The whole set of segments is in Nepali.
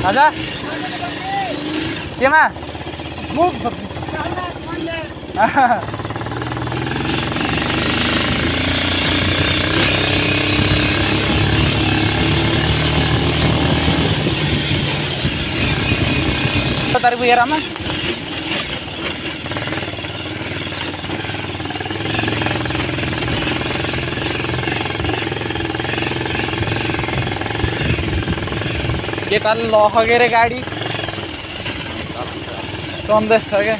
आजा केमा तारिक पुगेरमा केटाले लखगेर गाडी सन्देश छ क्या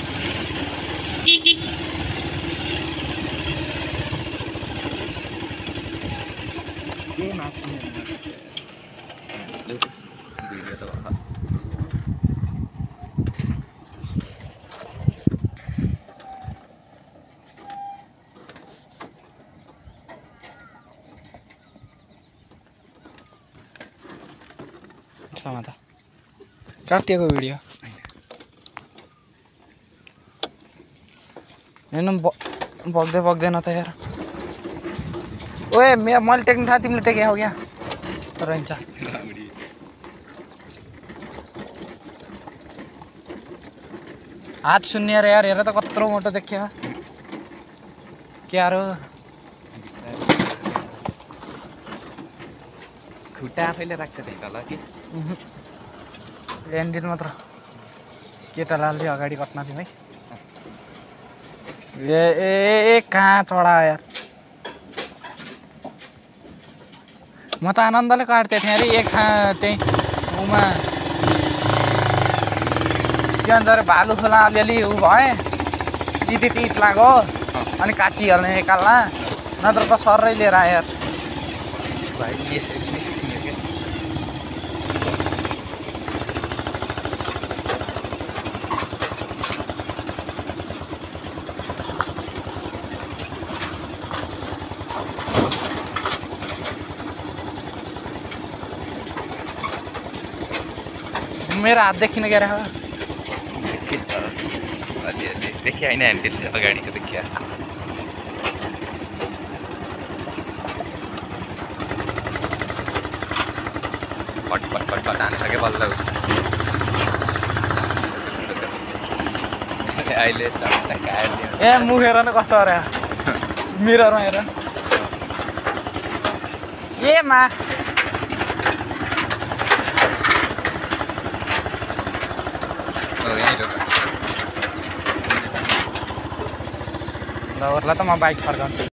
काटिएको भिडियो हेर्नु बग्दैन त यार ओए मैले टेक्नु थाहा तिमीले टेके हो क्या रहन्छ हात सुन्ने यार हेर त कत्रो मोटो देखियो क्या रो खुट्टा आफैले राख्छ त्यही तल कि ल्यान्डिल मात्र केटाले अलि अगाडि कट्न थियौँ है ए कहाँ चढा यार म त आनन्दले काट्थेँ थिएँ अरे एक ठाउँ त्यहीँ उमा के भन्छ अरे भालु खोला अलिअलि ऊ भए त्यति इट लाग्यो अनि काटिहाल्ने एकालमा नत्र त सर्रै लिएर आयो यार भाइ यसरी निस्किने क्या मेरो हात देखिन गएर देखिया होइन हामीले अगाडिको देखिया पट हान्छ क्या बल्ल अहिले ए मुख हेर न कस्तो अरे मिररमा हेर ए मा ल त म बाइक फर्काउँछु